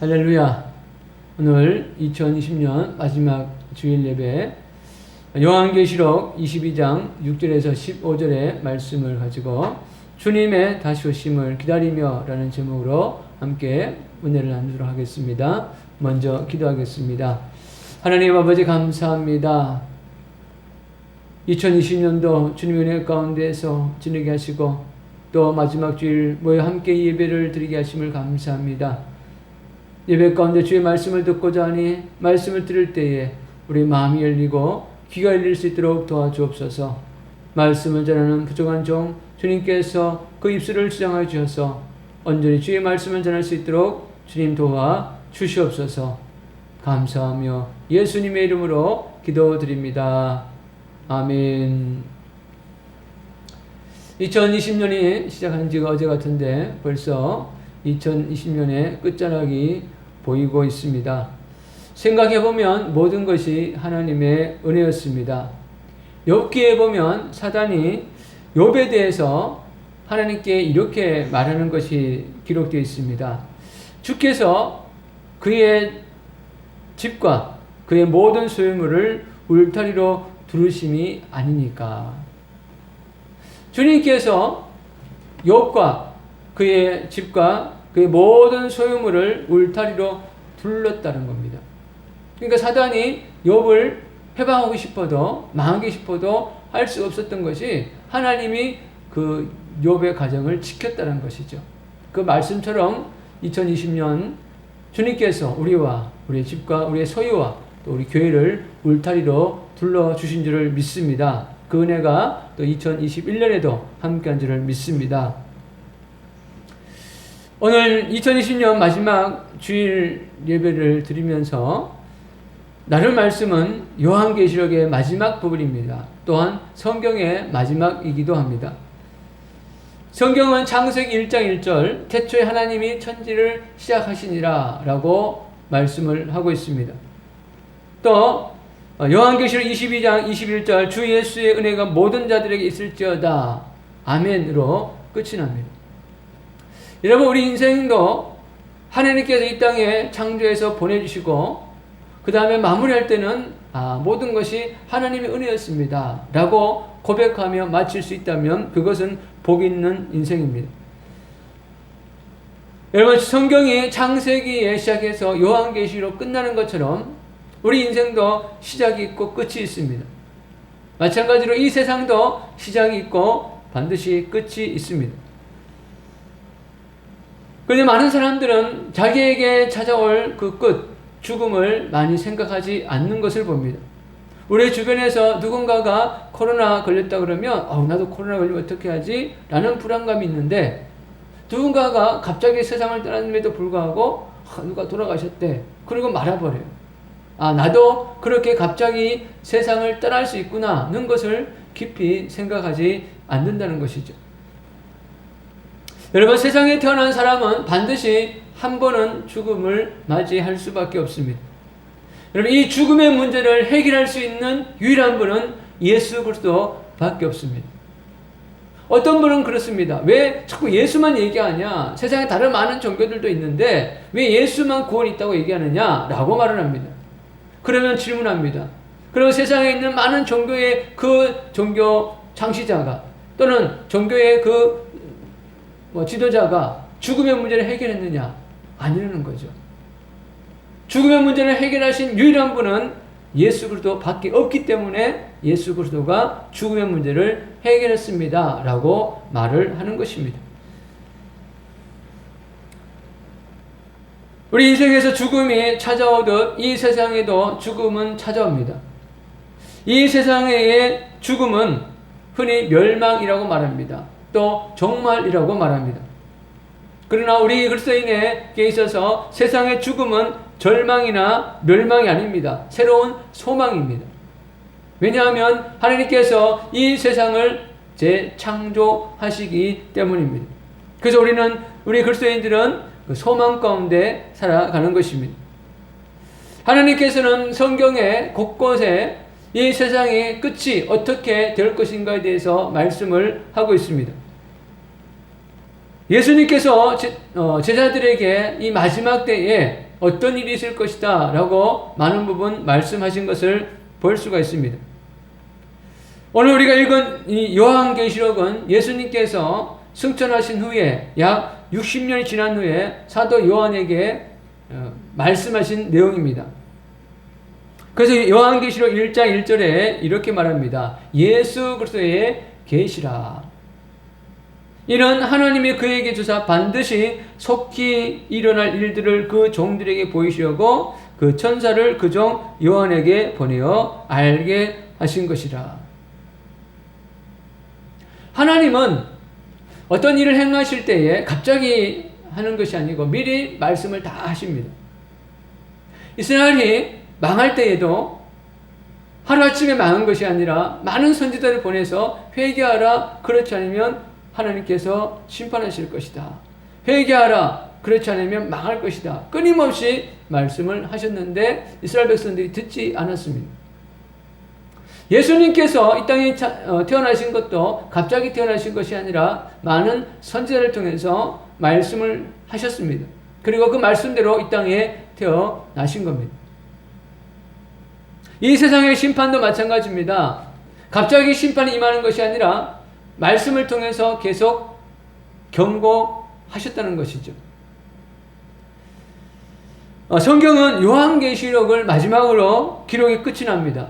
할렐루야. 오늘 2020년 마지막 주일 예배 요한계시록 22장 6절에서 15절의 말씀을 가지고 주님의 다시 오심을 기다리며 라는 제목으로 함께 은혜를 나누도록 하겠습니다. 먼저 기도하겠습니다. 하나님 아버지 감사합니다. 2020년도 주님의 은혜 가운데에서 지내게 하시고 또 마지막 주일 모여 함께 예배를 드리게 하심을 감사합니다. 예배 가운데 주의 말씀을 듣고자 하니 말씀을 들을 때에 우리 마음이 열리고 귀가 열릴 수 있도록 도와주옵소서. 말씀을 전하는 부족한 종 주님께서 그 입술을 주장하여 주셔서 온전히 주의 말씀을 전할 수 있도록 주님 도와 주시옵소서. 감사하며 예수님의 이름으로 기도드립니다. 아멘. 2020년이 시작한 지가 어제 같은데 벌써 2020년의 끝자락이 보이고 있습니다. 생각해보면 모든 것이 하나님의 은혜였습니다. 욥기에 보면 사단이 욥에 대해서 하나님께 이렇게 말하는 것이 기록되어 있습니다. 주께서 그의 집과 그의 모든 소유물을 울타리로 두르심이 아니니까. 주님께서 욥과 그의 집과 그의 모든 소유물을 울타리로 둘렀다는 겁니다. 그러니까 사단이 욥을 해방하고 싶어도 망하기 싶어도 할 수 없었던 것이 하나님이 그 욥의 가정을 지켰다는 것이죠. 그 말씀처럼 2020년 주님께서 우리와 우리의 집과 우리의 소유와 또 우리 교회를 울타리로 둘러주신 줄을 믿습니다. 그 은혜가 또 2021년에도 함께한 줄을 믿습니다. 오늘 2020년 마지막 주일 예배를 드리면서 나눌 말씀은 요한계시록의 마지막 부분입니다. 또한 성경의 마지막이기도 합니다. 성경은 창세기 1장 1절 태초에 하나님이 천지를 시작하시니라 라고 말씀을 하고 있습니다. 또 요한계시록 22장 21절 주 예수의 은혜가 모든 자들에게 있을지어다 아멘으로 끝이 납니다. 여러분, 우리 인생도 하나님께서 이 땅에 창조해서 보내주시고 그 다음에 마무리할 때는 모든 것이 하나님의 은혜였습니다 라고 고백하며 마칠 수 있다면 그것은 복 있는 인생입니다. 여러분, 성경이 창세기에 시작해서 요한계시로 끝나는 것처럼 우리 인생도 시작이 있고 끝이 있습니다. 마찬가지로 이 세상도 시작이 있고 반드시 끝이 있습니다. 그런데 많은 사람들은 자기에게 찾아올 그 끝, 죽음을 많이 생각하지 않는 것을 봅니다. 우리 주변에서 누군가가 코로나 걸렸다 그러면 나도 코로나 걸리면 어떻게 하지? 라는 불안감이 있는데 누군가가 갑자기 세상을 떠났음에도 불구하고 누가 돌아가셨대. 그리고 말아버려요. 나도 그렇게 갑자기 세상을 떠날 수 있구나는 것을 깊이 생각하지 않는다는 것이죠. 여러분, 세상에 태어난 사람은 반드시 한 번은 죽음을 맞이할 수밖에 없습니다. 여러분, 이 죽음의 문제를 해결할 수 있는 유일한 분은 예수 그리스도밖에 없습니다. 어떤 분은 그렇습니다. 왜 자꾸 예수만 얘기하냐? 세상에 다른 많은 종교들도 있는데 왜 예수만 구원이 있다고 얘기하느냐? 라고 말을 합니다. 그러면 질문합니다. 그럼 세상에 있는 많은 종교의 그 종교 창시자가 또는 종교의 그 지도자가 죽음의 문제를 해결했느냐? 아니라는 거죠. 죽음의 문제를 해결하신 유일한 분은 예수 그리스도밖에 없기 때문에 예수 그리스도가 죽음의 문제를 해결했습니다 라고 말을 하는 것입니다. 우리 인생에서 죽음이 찾아오듯 이 세상에도 죽음은 찾아옵니다. 이 세상의 죽음은 흔히 멸망이라고 말합니다. 또 종말이라고 말합니다. 그러나 우리 그리스도인에게 있어서 세상의 죽음은 절망이나 멸망이 아닙니다. 새로운 소망입니다. 왜냐하면 하나님께서 이 세상을 재창조하시기 때문입니다. 그래서 우리 그리스도인들은 그 소망 가운데 살아가는 것입니다. 하나님께서는 성경의 곳곳에 이 세상의 끝이 어떻게 될 것인가에 대해서 말씀을 하고 있습니다. 예수님께서 제자들에게 이 마지막 때에 어떤 일이 있을 것이다 라고 많은 부분 말씀하신 것을 볼 수가 있습니다. 오늘 우리가 읽은 이 요한계시록은 예수님께서 승천하신 후에 약 60년이 지난 후에 사도 요한에게 말씀하신 내용입니다. 그래서 요한계시록 1장 1절에 이렇게 말합니다. 예수 그리스도의 계시라. 이는 하나님이 그에게 주사 반드시 속히 일어날 일들을 그 종들에게 보이시려고 그 천사를 그 종 요한에게 보내어 알게 하신 것이라. 하나님은 어떤 일을 행하실 때에 갑자기 하는 것이 아니고 미리 말씀을 다 하십니다. 이스라엘이 망할 때에도 하루아침에 망한 것이 아니라 많은 선지자를 보내서 회개하라, 그렇지 않으면 하나님께서 심판하실 것이다. 회개하라, 그렇지 않으면 망할 것이다. 끊임없이 말씀을 하셨는데 이스라엘 백성들이 듣지 않았습니다. 예수님께서 이 땅에 태어나신 것도 갑자기 태어나신 것이 아니라 많은 선지자를 통해서 말씀을 하셨습니다. 그리고 그 말씀대로 이 땅에 태어나신 겁니다. 이 세상의 심판도 마찬가지입니다. 갑자기 심판이 임하는 것이 아니라 말씀을 통해서 계속 경고하셨다는 것이죠. 성경은 요한계시록을 마지막으로 기록이 끝이 납니다.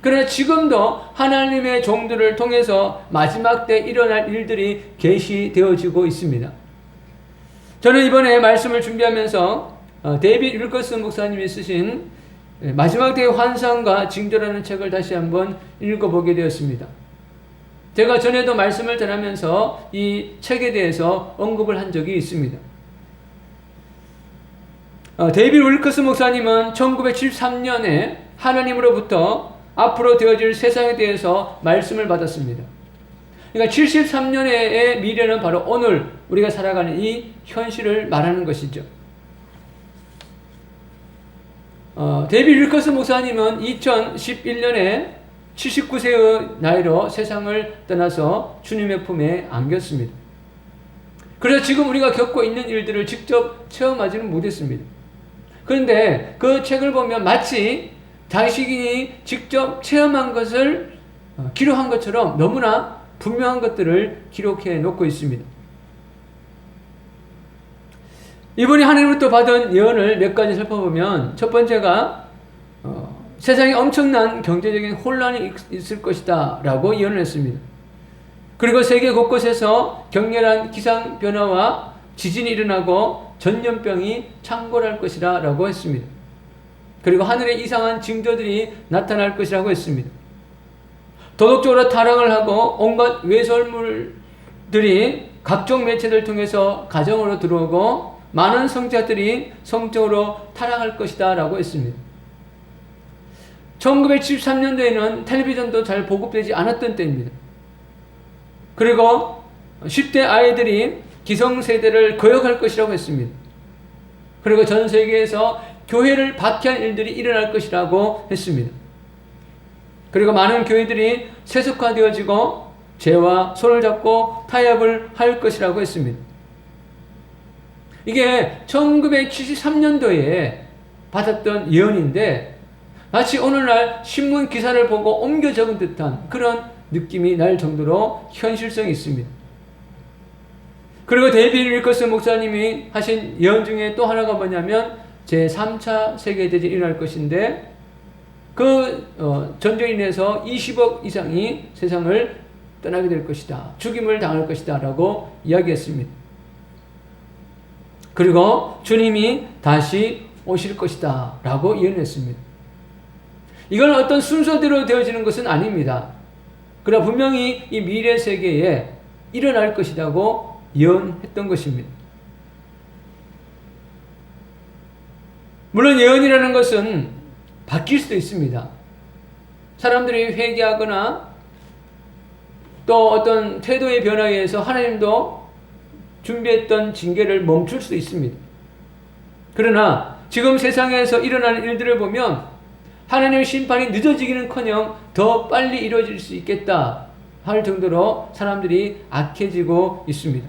그러나 지금도 하나님의 종들을 통해서 마지막 때 일어날 일들이 계시되어지고 있습니다. 저는 이번에 말씀을 준비하면서 데이빗 윌커스 목사님이 쓰신 마지막 때의 환상과 징조라는 책을 다시 한번 읽어보게 되었습니다. 제가 전에도 말씀을 전하면서 이 책에 대해서 언급을 한 적이 있습니다. 데이빗 윌커스 목사님은 1973년에 하나님으로부터 앞으로 되어질 세상에 대해서 말씀을 받았습니다. 그러니까 73년의 미래는 바로 오늘 우리가 살아가는 이 현실을 말하는 것이죠. 데이빗 윌커스 목사님은 2011년에 79세의 나이로 세상을 떠나서 주님의 품에 안겼습니다. 그래서 지금 우리가 겪고 있는 일들을 직접 체험하지는 못했습니다. 그런데 그 책을 보면 마치 자신이 직접 체험한 것을 기록한 것처럼 너무나 분명한 것들을 기록해 놓고 있습니다. 이분이 하나님으로부터 받은 예언을 몇 가지 살펴보면 첫 번째가 세상에 엄청난 경제적인 혼란이 있을 것이다 라고 예언을 했습니다. 그리고 세계 곳곳에서 격렬한 기상변화와 지진이 일어나고 전염병이 창궐할 것이라 라고 했습니다. 그리고 하늘에 이상한 징조들이 나타날 것이라고 했습니다. 도덕적으로 타락을 하고 온갖 외설물들이 각종 매체를 통해서 가정으로 들어오고 많은 성자들이 성적으로 타락할 것이다 라고 했습니다. 1973년도에는 텔레비전도 잘 보급되지 않았던 때입니다. 그리고 10대 아이들이 기성세대를 거역할 것이라고 했습니다. 그리고 전 세계에서 교회를 박해한 일들이 일어날 것이라고 했습니다. 그리고 많은 교회들이 세속화되어지고 죄와 손을 잡고 타협을 할 것이라고 했습니다. 이게 1973년도에 받았던 예언인데 마치 오늘날 신문 기사를 보고 옮겨 적은 듯한 그런 느낌이 날 정도로 현실성이 있습니다. 그리고 데이빗 윌커스 목사님이 하신 예언 중에 또 하나가 뭐냐면 제3차 세계대전이 일어날 것인데 그 전쟁에 인해서 20억 이상이 세상을 떠나게 될 것이다. 죽임을 당할 것이다 라고 이야기했습니다. 그리고 주님이 다시 오실 것이다 라고 예언했습니다. 이건 어떤 순서대로 되어지는 것은 아닙니다. 그러나 분명히 이 미래 세계에 일어날 것이라고 예언했던 것입니다. 물론 예언이라는 것은 바뀔 수도 있습니다. 사람들이 회개하거나 또 어떤 태도의 변화에 의해서 하나님도 준비했던 징계를 멈출 수도 있습니다. 그러나 지금 세상에서 일어나는 일들을 보면 하나님의 심판이 늦어지기는커녕 더 빨리 이루어질 수 있겠다 할 정도로 사람들이 악해지고 있습니다.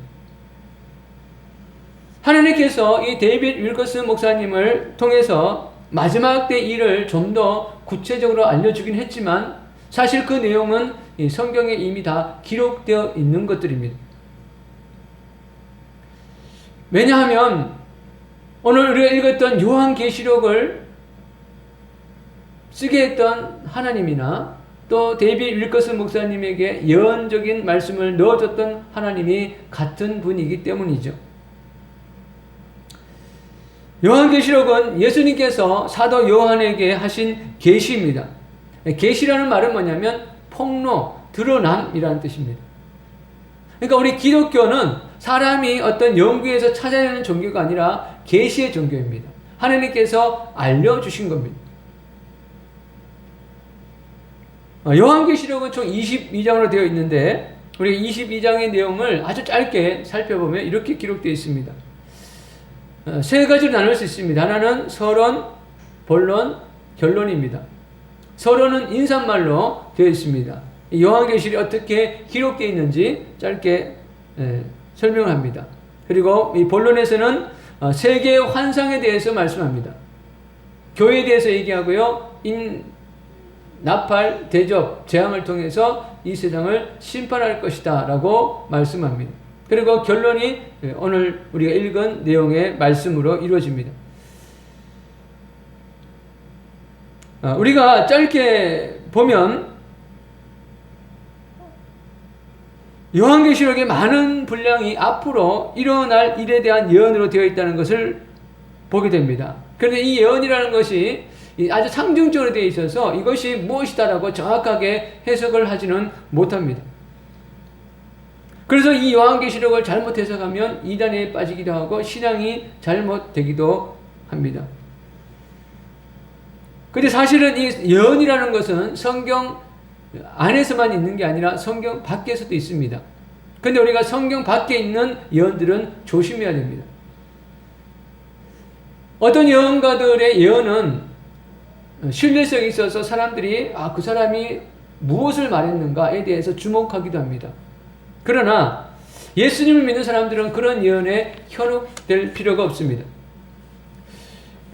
하나님께서 이 데이빗 윌커슨 목사님을 통해서 마지막 때 일을 좀 더 구체적으로 알려주긴 했지만 사실 그 내용은 이 성경에 이미 다 기록되어 있는 것들입니다. 왜냐하면 오늘 우리가 읽었던 요한계시록을 쓰게 했던 하나님이나 또 데이빗 윌커슨 목사님에게 예언적인 말씀을 넣어줬던 하나님이 같은 분이기 때문이죠. 요한계시록은 예수님께서 사도 요한에게 하신 계시입니다. 계시라는 말은 뭐냐면 폭로, 드러남이라는 뜻입니다. 그러니까 우리 기독교는 사람이 어떤 연구에서 찾아내는 종교가 아니라 계시의 종교입니다. 하나님께서 알려주신 겁니다. 요한계시록은 총 22장으로 되어 있는데 우리가 22장의 내용을 아주 짧게 살펴보면 이렇게 기록되어 있습니다. 세 가지로 나눌 수 있습니다. 하나는 서론, 본론, 결론입니다. 서론은 인사말로 되어 있습니다. 요한계시록이 어떻게 기록되어 있는지 짧게 설명을 합니다. 그리고 이 본론에서는 세계의 환상에 대해서 말씀합니다. 교회에 대해서 얘기하고요. 나팔, 대접, 재앙을 통해서 이 세상을 심판할 것이다 라고 말씀합니다. 그리고 결론이 오늘 우리가 읽은 내용의 말씀으로 이루어집니다. 우리가 짧게 보면 요한계시록의 많은 분량이 앞으로 일어날 일에 대한 예언으로 되어 있다는 것을 보게 됩니다. 그런데 이 예언이라는 것이 아주 상징적으로 되어 있어서 이것이 무엇이다라고 정확하게 해석을 하지는 못합니다. 그래서 이 요한계시록을 잘못 해석하면 이단에 빠지기도 하고 신앙이 잘못되기도 합니다. 근데 사실은 이 예언이라는 것은 성경 안에서만 있는 게 아니라 성경 밖에서도 있습니다. 근데 우리가 성경 밖에 있는 예언들은 조심해야 됩니다. 어떤 예언가들의 예언은 신뢰성이 있어서 사람들이 그 사람이 무엇을 말했는가에 대해서 주목하기도 합니다. 그러나 예수님을 믿는 사람들은 그런 예언에 현혹될 필요가 없습니다.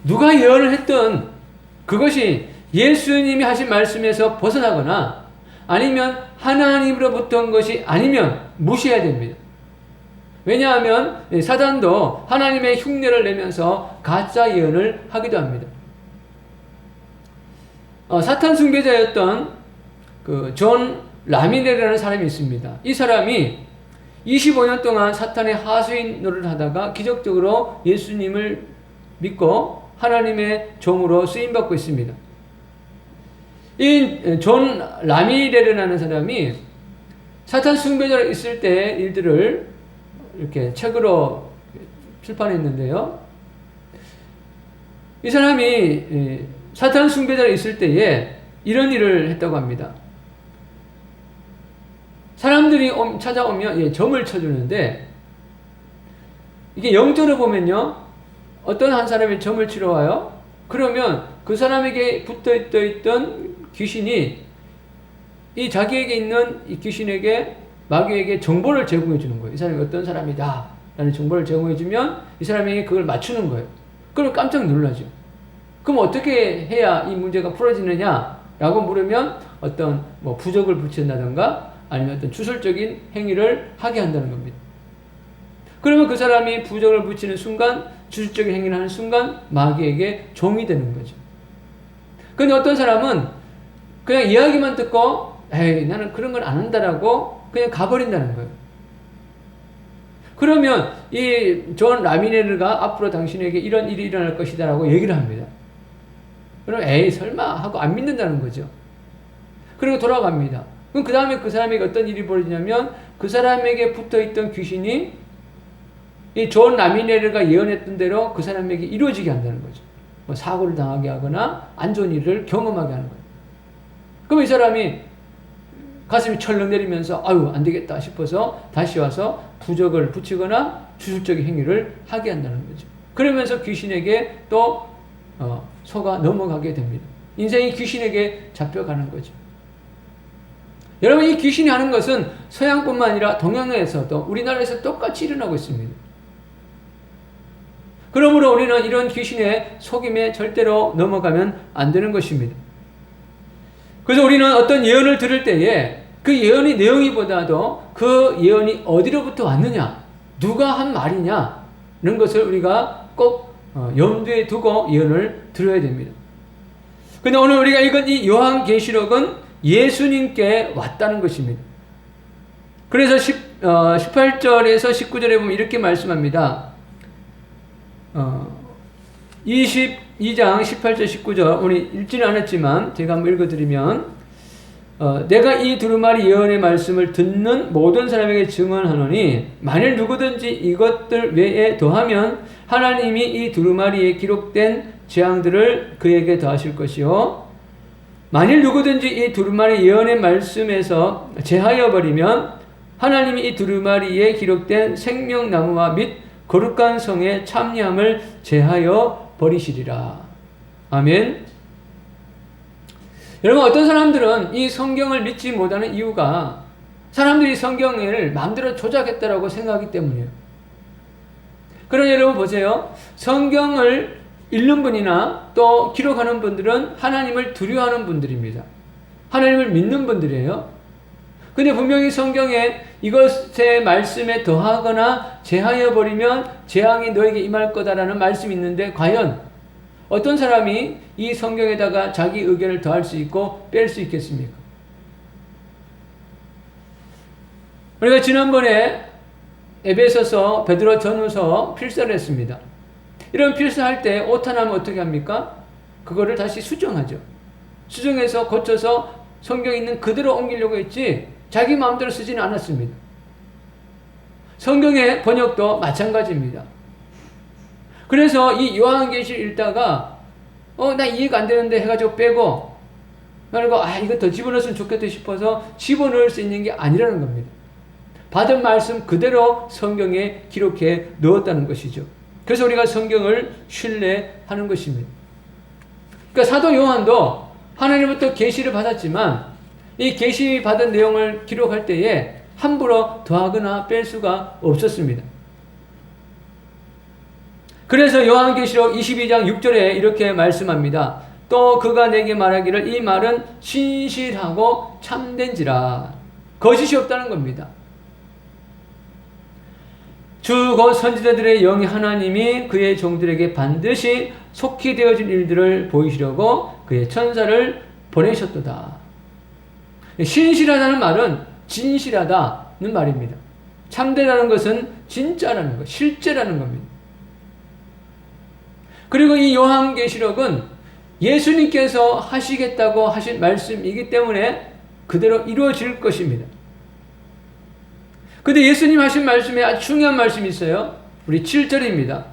누가 예언을 했든 그것이 예수님이 하신 말씀에서 벗어나거나 아니면 하나님으로부터 온 것이 아니면 무시해야 됩니다. 왜냐하면 사단도 하나님의 흉내를 내면서 가짜 예언을 하기도 합니다. 사탄 숭배자였던 존 라미네라는 사람이 있습니다. 이 사람이 25년 동안 사탄의 하수인 노릇을 하다가 기적적으로 예수님을 믿고 하나님의 종으로 쓰임받고 있습니다. 이 존 라미레르라는 사람이 사탄 숭배자로 있을 때 일들을 이렇게 책으로 출판했는데요. 이 사람이 사탄 숭배자로 있을 때에 이런 일을 했다고 합니다. 사람들이 찾아오면 점을 쳐주는데 이게 영적으로 보면요. 어떤 한 사람이 점을 치러 와요. 그러면 그 사람에게 붙어있던 귀신이 이 자기에게 있는 이 귀신에게 마귀에게 정보를 제공해 주는 거예요. 이 사람이 어떤 사람이다 라는 정보를 제공해 주면 이 사람에게 그걸 맞추는 거예요. 그럼 깜짝 놀라죠. 그럼 어떻게 해야 이 문제가 풀어지느냐 라고 물으면 어떤 부적을 붙인다든가 아니면 어떤 주술적인 행위를 하게 한다는 겁니다. 그러면 그 사람이 부적을 붙이는 순간, 주술적인 행위를 하는 순간 마귀에게 종이 되는 거죠. 근데 어떤 사람은 그냥 이야기만 듣고 에이 나는 그런 걸 안 한다라고 그냥 가버린다는 거예요. 그러면 이 존 라미네르가 앞으로 당신에게 이런 일이 일어날 것이다 라고 얘기를 합니다. 그럼 에이 설마 하고 안 믿는다는 거죠. 그리고 돌아갑니다. 그럼 그 다음에 그 사람에게 어떤 일이 벌어지냐면 그 사람에게 붙어있던 귀신이 이 존 라미네르가 예언했던 대로 그 사람에게 이루어지게 한다는 거죠. 사고를 당하게 하거나 안 좋은 일을 경험하게 하는 거예요. 그럼 이 사람이 가슴이 철렁 내리면서 아유 안 되겠다 싶어서 다시 와서 부적을 붙이거나 주술적인 행위를 하게 한다는 거죠. 그러면서 귀신에게 또 속아 넘어가게 됩니다. 인생이 귀신에게 잡혀가는 거죠. 여러분 이 귀신이 하는 것은 서양뿐만 아니라 동양에서도 우리나라에서 똑같이 일어나고 있습니다. 그러므로 우리는 이런 귀신의 속임에 절대로 넘어가면 안 되는 것입니다. 그래서 우리는 어떤 예언을 들을 때에 그 예언의 내용이보다도 그 예언이 어디로부터 왔느냐, 누가 한 말이냐는 것을 우리가 꼭 염두에 두고 예언을 들어야 됩니다. 근데 오늘 우리가 읽은 이 요한계시록은 예수님께 왔다는 것입니다. 그래서 18절에서 19절에 보면 이렇게 말씀합니다. 22장 18절 19절 우리 읽지는 않았지만 제가 한번 읽어드리면 내가 이 두루마리 예언의 말씀을 듣는 모든 사람에게 증언하노니 만일 누구든지 이것들 외에 더하면 하나님이 이 두루마리에 기록된 재앙들을 그에게 더하실 것이요 만일 누구든지 이 두루마리 예언의 말씀에서 제하여 버리면 하나님이 이 두루마리에 기록된 생명나무와 및 거룩한 성의 참여함을 제하여 버리시리라. 아멘. 여러분, 어떤 사람들은 이 성경을 믿지 못하는 이유가 사람들이 성경을 마음대로 조작했다라고 생각하기 때문이에요. 그러나 여러분 보세요. 성경을 읽는 분이나 또 기록하는 분들은 하나님을 두려워하는 분들입니다. 하나님을 믿는 분들이에요. 근데 분명히 성경에 이것의 말씀에 더하거나 제하여 버리면 재앙이 너에게 임할 거다라는 말씀이 있는데 과연 어떤 사람이 이 성경에다가 자기 의견을 더할 수 있고 뺄 수 있겠습니까? 우리가 지난번에 에베소서, 베드로 전후서 필사를 했습니다. 이런 필사할 때 오타나면 어떻게 합니까? 그거를 다시 수정하죠. 수정해서 고쳐서 성경에 있는 그대로 옮기려고 했지 자기 마음대로 쓰지는 않았습니다. 성경의 번역도 마찬가지입니다. 그래서 이 요한계시를 읽다가 나 이해가 안 되는데 해가지고 빼고 그리고 이거 더 집어넣었으면 좋겠다 싶어서 집어넣을 수 있는 게 아니라는 겁니다. 받은 말씀 그대로 성경에 기록해 넣었다는 것이죠. 그래서 우리가 성경을 신뢰하는 것입니다. 그러니까 사도 요한도 하나님부터 계시를 받았지만 이 계시 받은 내용을 기록할 때에 함부로 더하거나 뺄 수가 없었습니다. 그래서 요한계시록 22장 6절에 이렇게 말씀합니다. 또 그가 내게 말하기를 이 말은 신실하고 참된지라. 거짓이 없다는 겁니다. 주 곧 선지자들의 영이 하나님이 그의 종들에게 반드시 속히 되어질 일들을 보이시려고 그의 천사를 보내셨도다. 신실하다는 말은 진실하다는 말입니다. 참되라는 것은 진짜라는 것, 실제라는 겁니다. 그리고 이 요한계시록은 예수님께서 하시겠다고 하신 말씀이기 때문에 그대로 이루어질 것입니다. 근데 예수님 하신 말씀에 아주 중요한 말씀이 있어요. 우리 7절입니다.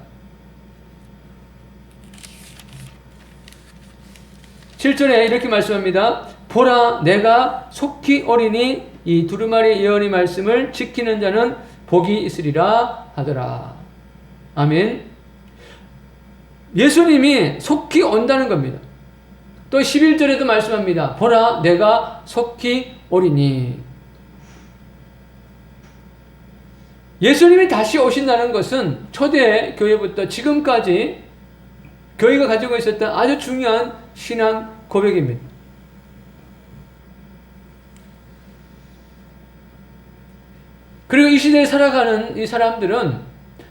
7절에 이렇게 말씀합니다. 보라, 내가 속히 오리니 이 두루마리 예언의 말씀을 지키는 자는 복이 있으리라 하더라. 아멘. 예수님이 속히 온다는 겁니다. 또 11절에도 말씀합니다. 보라, 내가 속히 오리니. 예수님이 다시 오신다는 것은 초대 교회부터 지금까지 교회가 가지고 있었던 아주 중요한 신앙 고백입니다. 그리고 이 시대에 살아가는 이 사람들은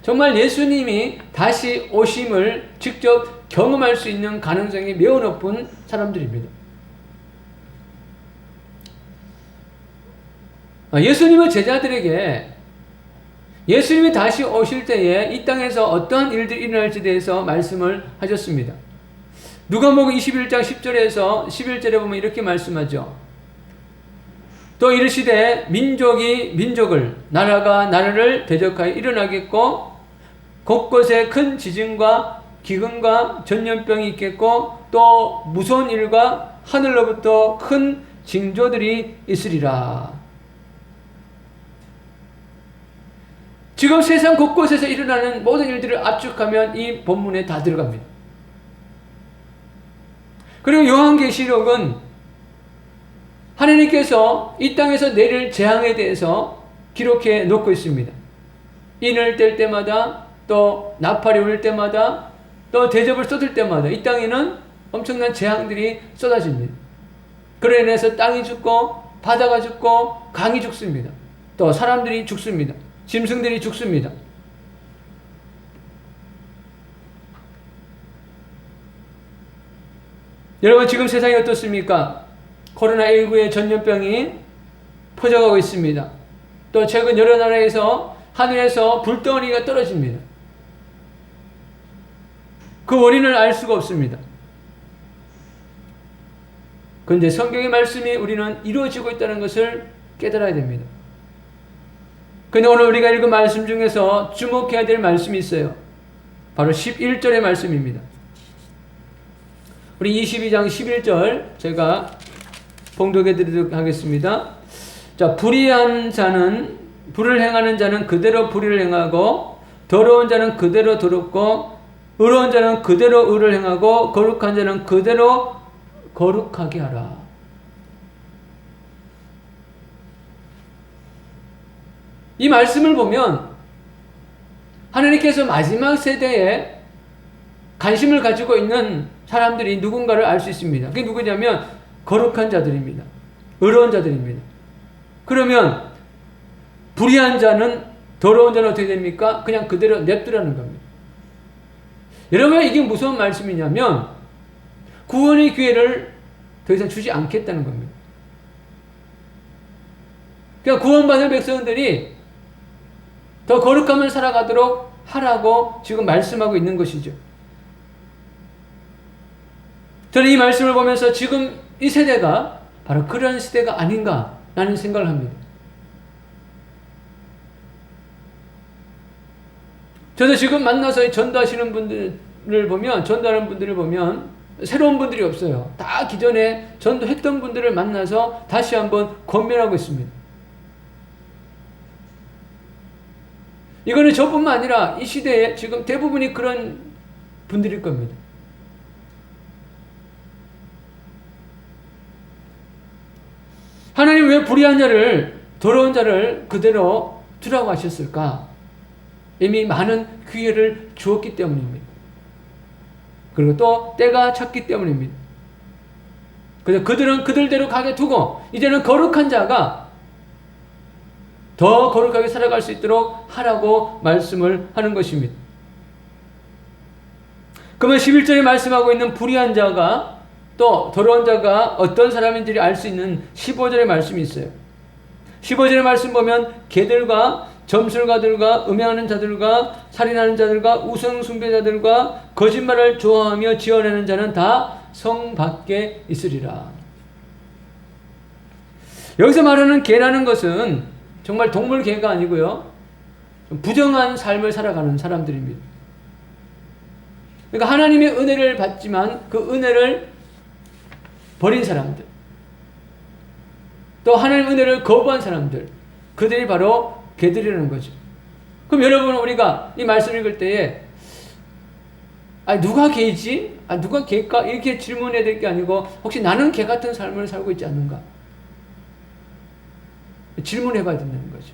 정말 예수님이 다시 오심을 직접 경험할 수 있는 가능성이 매우 높은 사람들입니다. 예수님의 제자들에게 예수님이 다시 오실 때에 이 땅에서 어떠한 일들이 일어날지에 대해서 말씀을 하셨습니다. 누가복음 21장 10절에서 11절에 보면 이렇게 말씀하죠. 또 이르시되 민족이 민족을, 나라가 나라를 대적하여 일어나겠고 곳곳에 큰 지진과 기근과 전염병이 있겠고 또 무서운 일과 하늘로부터 큰 징조들이 있으리라. 지금 세상 곳곳에서 일어나는 모든 일들을 압축하면 이 본문에 다 들어갑니다. 그리고 요한계시록은 하나님께서 이 땅에서 내릴 재앙에 대해서 기록해 놓고 있습니다. 인을 뗄 때마다 또 나팔이 울릴 때마다, 또 대접을 쏟을 때마다 이 땅에는 엄청난 재앙들이 쏟아집니다. 그로 인해서 땅이 죽고 바다가 죽고 강이 죽습니다. 또 사람들이 죽습니다. 짐승들이 죽습니다. 여러분, 지금 세상이 어떻습니까? 코로나19의 전염병이 퍼져가고 있습니다. 또 최근 여러 나라에서 하늘에서 불덩어리가 떨어집니다. 그 원인을 알 수가 없습니다. 그런데 성경의 말씀이 우리는 이루어지고 있다는 것을 깨달아야 됩니다. 그런데 오늘 우리가 읽은 말씀 중에서 주목해야 될 말씀이 있어요. 바로 11절의 말씀입니다. 우리 22장 11절 제가 봉독해 드리도록 하겠습니다. 자, 불의한 자는, 불을 행하는 자는 그대로 불의를 행하고, 더러운 자는 그대로 더럽고, 의로운 자는 그대로 의를 행하고, 거룩한 자는 그대로 거룩하게 하라. 이 말씀을 보면 하나님께서 마지막 세대에 관심을 가지고 있는 사람들이 누군가를 알 수 있습니다. 그게 누구냐면 거룩한 자들입니다. 의로운 자들입니다. 그러면 불의한 자는, 더러운 자는 어떻게 됩니까? 그냥 그대로 냅두라는 겁니다. 여러분, 이게 무서운 말씀이냐면 구원의 기회를 더 이상 주지 않겠다는 겁니다. 그러니까 구원받은 백성들이 더 거룩함을 살아가도록 하라고 지금 말씀하고 있는 것이죠. 저는 이 말씀을 보면서 지금 이 세대가 바로 그런 시대가 아닌가라는 생각을 합니다. 저도 지금 만나서 전도하시는 분들을 보면, 전도하는 분들을 보면 새로운 분들이 없어요. 다 기존에 전도했던 분들을 만나서 다시 한번 권면하고 있습니다. 이거는 저뿐만 아니라 이 시대에 지금 대부분이 그런 분들일 겁니다. 하나님 왜 불의한 자를, 더러운 자를 그대로 두라고 하셨을까? 이미 많은 기회를 주었기 때문입니다. 그리고 또 때가 찼기 때문입니다. 그래서 그들은 그들대로 가게 두고 이제는 거룩한 자가 더 거룩하게 살아갈 수 있도록 하라고 말씀을 하는 것입니다. 그러면 11절에 말씀하고 있는 불의한 자가, 또 더러운 자가 어떤 사람인지를 알 수 있는 15절의 말씀이 있어요. 15절의 말씀 보면 개들과 점술가들과 음행하는 자들과 살인하는 자들과 우상 숭배자들과 거짓말을 좋아하며 지어내는 자는 다 성 밖에 있으리라. 여기서 말하는 개라는 것은 정말 동물 개가 아니고요, 부정한 삶을 살아가는 사람들입니다. 그러니까 하나님의 은혜를 받지만 그 은혜를 버린 사람들, 또 하나님의 은혜를 거부한 사람들, 그들이 바로 개들이라는 거죠. 그럼 여러분, 우리가 이 말씀 읽을 때에 누가 개지? 누가 개일까? 이렇게 질문해야 될 게 아니고, 혹시 나는 개 같은 삶을 살고 있지 않는가? 질문해 봐야 된다는 거죠.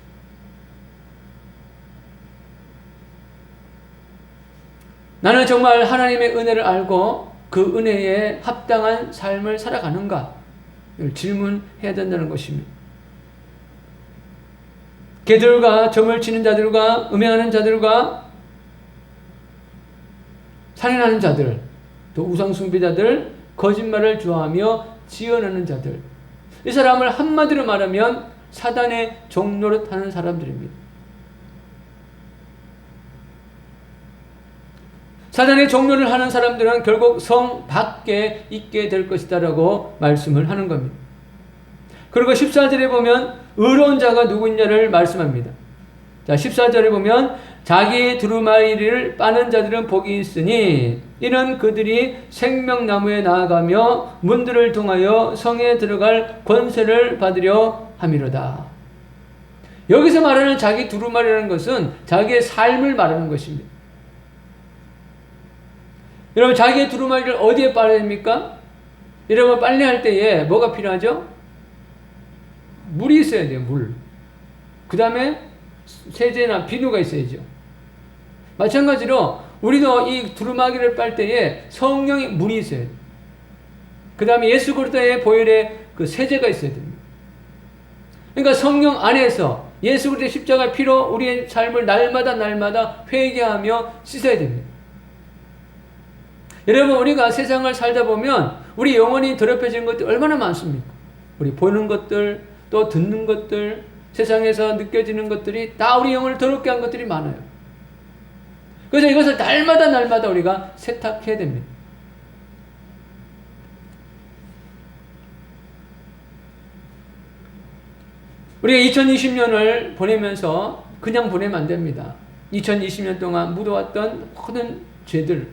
나는 정말 하나님의 은혜를 알고 그 은혜에 합당한 삶을 살아가는가? 질문해야 된다는 것입니다. 개들과 점을 치는 자들과 음행하는 자들과 살인하는 자들, 또 우상숭배자들, 거짓말을 좋아하며 지어내는 자들, 이 사람을 한마디로 말하면 사단의 종노릇 하는 사람들입니다. 사단의 종노릇을 하는 사람들은 결국 성 밖에 있게 될 것이다 라고 말씀을 하는 겁니다. 그리고 14절에 보면 의로운 자가 누구냐를 말씀합니다. 자, 14절에 보면 자기의 두루마리를 빠는 자들은 복이 있으니 이는 그들이 생명나무에 나아가며 문들을 통하여 성에 들어갈 권세를 받으려 함이로다. 여기서 말하는 자기 두루마리라는 것은 자기의 삶을 말하는 것입니다. 여러분, 자기의 두루마리를 어디에 빨아야 됩니까? 여러분, 빨래할 때에 뭐가 필요하죠? 물이 있어야 돼요, 물. 그 다음에 세제나 비누가 있어야죠. 마찬가지로 우리도 이 두루마기를 빨 때에 성령의 물이 있어야 돼요. 그 다음에 예수 그리스도의 보혈의 그 세제가 있어야 됩니다. 그러니까 성령 안에서 예수 그리스도의 십자가의 피로 우리의 삶을 날마다 회개하며 씻어야 됩니다. 여러분, 우리가 세상을 살다 보면 우리 영혼이 더럽혀진 것들이 얼마나 많습니까? 우리 보는 것들, 또 듣는 것들, 세상에서 느껴지는 것들이 다 우리 영혼을 더럽게 한 것들이 많아요. 그래서 이것을 날마다 우리가 세탁해야 됩니다. 우리가 2020년을 보내면서 그냥 보내면 안 됩니다. 2020년 동안 묻어왔던 모든 죄들,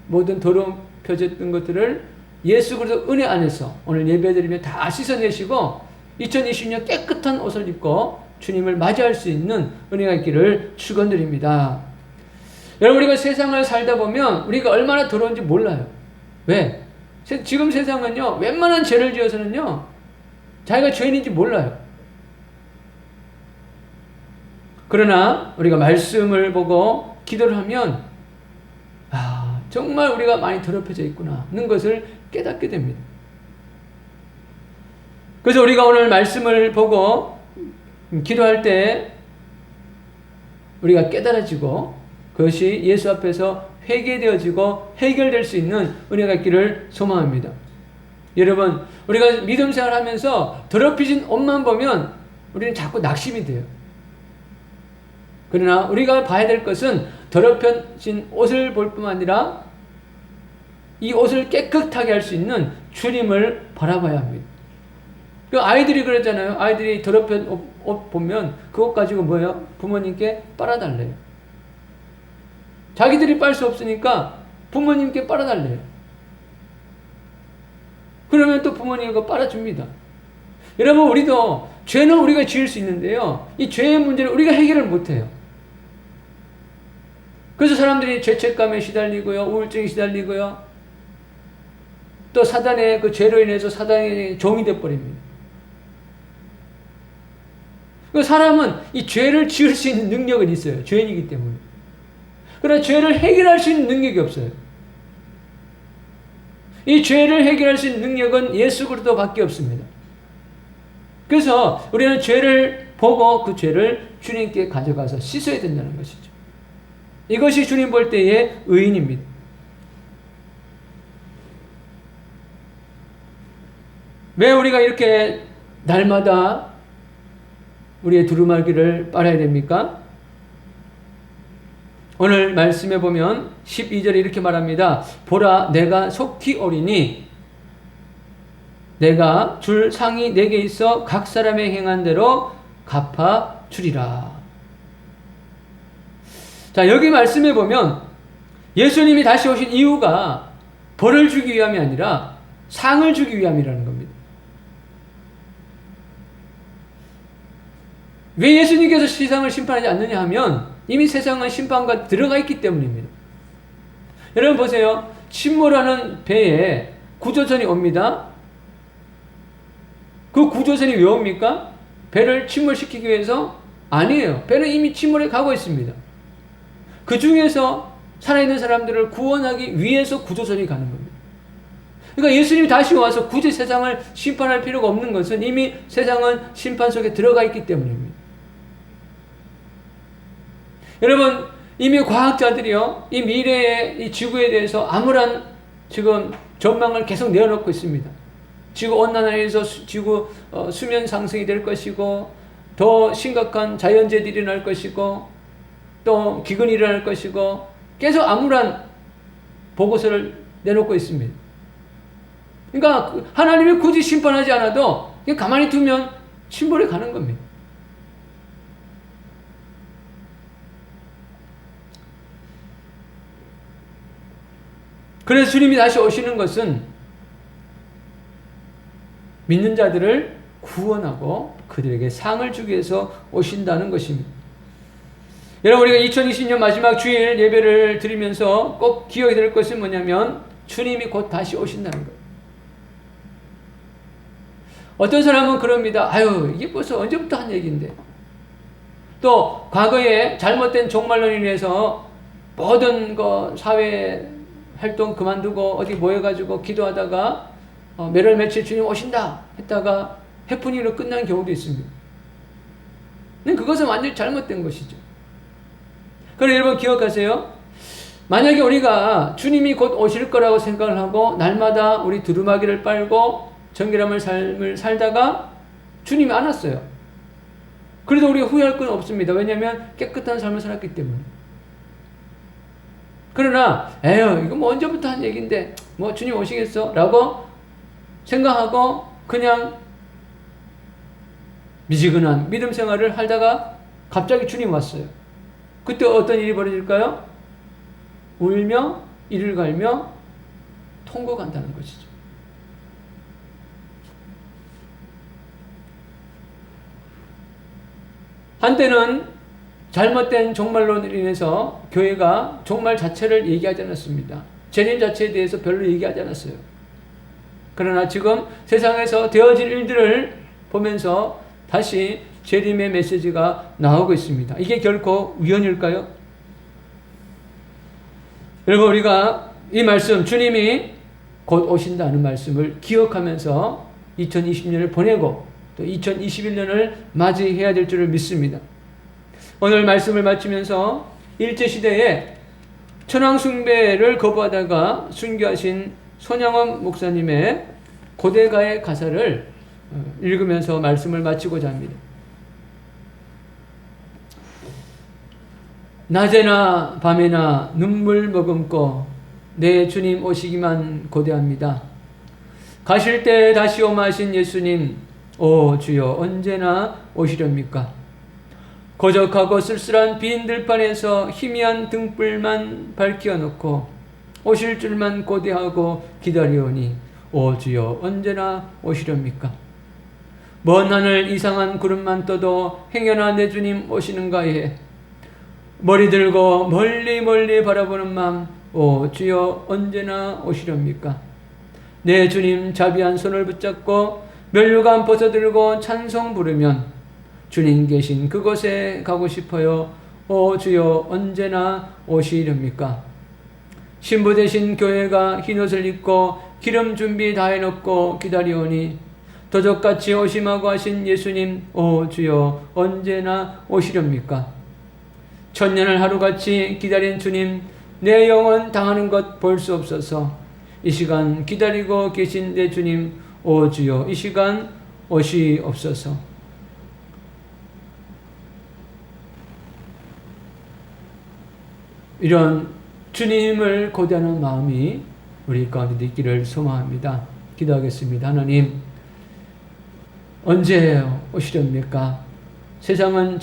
모든 더럽혀졌던 것들을 예수 그리스도 은혜 안에서 오늘 예배드리며 다 씻어내시고 2020년 깨끗한 옷을 입고 주님을 맞이할 수 있는 은혜가 있기를 축원드립니다. 여러분, 우리가 세상을 살다 보면 우리가 얼마나 더러운지 몰라요. 왜? 지금 세상은요, 웬만한 죄를 지어서는요, 자기가 죄인인지 몰라요. 그러나 우리가 말씀을 보고 기도를 하면 정말 우리가 많이 더럽혀져 있구나 하는 것을 깨닫게 됩니다. 그래서 우리가 오늘 말씀을 보고 기도할 때 우리가 깨달아지고 그것이 예수 앞에서 회개되어지고 해결될 수 있는 은혜가 있기를 소망합니다. 여러분, 우리가 믿음 생활하면서 더럽혀진 옷만 보면 우리는 자꾸 낙심이 돼요. 그러나 우리가 봐야 될 것은 더럽혀진 옷을 볼 뿐만 아니라 이 옷을 깨끗하게 할 수 있는 주님을 바라봐야 합니다. 그 아이들이 그러잖아요. 아이들이 더럽힌 옷 보면 그것 가지고 뭐예요? 부모님께 빨아달래요. 자기들이 빨 수 없으니까 부모님께 빨아달래요. 그러면 또 부모님이 그거 빨아줍니다. 여러분, 우리도 죄는 우리가 지을 수 있는데요, 이 죄의 문제를 우리가 해결을 못해요. 그래서 사람들이 죄책감에 시달리고요, 우울증에 시달리고요, 또 사단의 그 죄로 인해서 사단의 종이 되어버립니다. 그 사람은 이 죄를 지을 수 있는 능력은 있어요. 죄인이기 때문에. 그러나 죄를 해결할 수 있는 능력이 없어요. 이 죄를 해결할 수 있는 능력은 예수 그리스도밖에 없습니다. 그래서 우리는 죄를 보고 그 죄를 주님께 가져가서 씻어야 된다는 것이죠. 이것이 주님 볼 때의 의인입니다. 왜 우리가 이렇게 날마다 우리의 두루마기를 빨아야 됩니까? 오늘 말씀에 보면 12절에 이렇게 말합니다. 보라, 내가 속히 오리니 내가 줄 상이 내게 있어 각 사람의 행한 대로 갚아 주리라. 자, 여기 말씀에 보면 예수님이 다시 오신 이유가 벌을 주기 위함이 아니라 상을 주기 위함이라는 겁니다. 왜 예수님께서 세상을 심판하지 않느냐 하면 이미 세상은 심판과 들어가 있기 때문입니다. 여러분 보세요. 침몰하는 배에 구조선이 옵니다. 그 구조선이 왜 옵니까? 배를 침몰시키기 위해서? 아니에요. 배는 이미 침몰해 가고 있습니다. 그 중에서 살아있는 사람들을 구원하기 위해서 구조선이 가는 겁니다. 그러니까 예수님이 다시 와서 굳이 세상을 심판할 필요가 없는 것은 이미 세상은 심판 속에 들어가 있기 때문입니다. 여러분, 이미 과학자들이요, 이 미래의 이 지구에 대해서 아무런 지금 전망을 계속 내어놓고 있습니다. 지구 온난화에 의해서 지구 수면 상승이 될 것이고, 더 심각한 자연재해들이 일어날 것이고, 또 기근이 일어날 것이고, 계속 아무런 보고서를 내놓고 있습니다. 그러니까 하나님이 굳이 심판하지 않아도 그냥 가만히 두면 침몰해 가는 겁니다. 그래서 주님이 다시 오시는 것은 믿는 자들을 구원하고 그들에게 상을 주기 위해서 오신다는 것입니다. 여러분, 우리가 2020년 마지막 주일 예배를 드리면서 꼭 기억이 될 것은 뭐냐면 주님이 곧 다시 오신다는 거예요. 어떤 사람은 그럽니다. 아유, 이게 벌써 언제부터 한 얘기인데. 또 과거에 잘못된 종말론에 인해서 모든 거 사회 활동 그만두고 어디 모여가지고 기도하다가 몇 월 며칠 주님 오신다 했다가 해프닝으로 끝난 경우도 있습니다. 근데 그것은 완전히 잘못된 것이죠. 그럼 여러분 기억하세요. 만약에 우리가 주님이 곧 오실 거라고 생각을 하고 날마다 우리 두루마기를 빨고 정결함을 삶을 살다가 주님이 안 왔어요. 그래도 우리가 후회할 건 없습니다. 왜냐하면 깨끗한 삶을 살았기 때문에. 그러나 에휴 이거 뭐 언제부터 한 얘기인데 뭐 주님 오시겠어? 라고 생각하고 그냥 미지근한 믿음 생활을 하다가 갑자기 주님 왔어요. 그때 어떤 일이 벌어질까요? 울며 이를 갈며 통곡한다는 것이죠. 한때는 잘못된 종말론으로 인해서 교회가 종말 자체를 얘기하지 않았습니다. 재림 자체에 대해서 별로 얘기하지 않았어요. 그러나 지금 세상에서 되어질 일들을 보면서 다시 재림의 메시지가 나오고 있습니다. 이게 결코 우연일까요? 여러분 우리가 이 말씀 주님이 곧 오신다는 말씀을 기억하면서 2020년을 보내고 또 2021년을 맞이해야 될 줄을 믿습니다. 오늘 말씀을 마치면서 일제시대에 천황숭배를 거부하다가 순교하신 손양원 목사님의 고대가의 가사를 읽으면서 말씀을 마치고자 합니다. 낮에나 밤에나 눈물 머금고 내 주님 오시기만 고대합니다. 가실 때 다시 오마신 예수님, 오 주여 언제나 오시렵니까? 거적하고 쓸쓸한 빈 들판에서 희미한 등불만 밝혀놓고 오실 줄만 고대하고 기다리오니 오 주여 언제나 오시렵니까? 먼 하늘 이상한 구름만 떠도 행여나 내 주님 오시는가 해 머리 들고 멀리 멀리 바라보는 맘, 오 주여 언제나 오시렵니까? 내 주님 자비한 손을 붙잡고 면류관 벗어들고 찬송 부르면 주님 계신 그곳에 가고 싶어요. 오 주여 언제나 오시렵니까? 신부 되신 교회가 흰옷을 입고 기름 준비 다 해놓고 기다리오니 도적같이 오심하고 하신 예수님, 오 주여 언제나 오시렵니까? 천년을 하루같이 기다린 주님, 내 영혼 당하는 것 볼 수 없어서 이 시간 기다리고 계신 내 주님, 오 주여 이 시간 오시옵소서. 이런 주님을 고대하는 마음이 우리 가운데 있기를 소망합니다. 기도하겠습니다. 하나님, 언제 오시렵니까? 세상은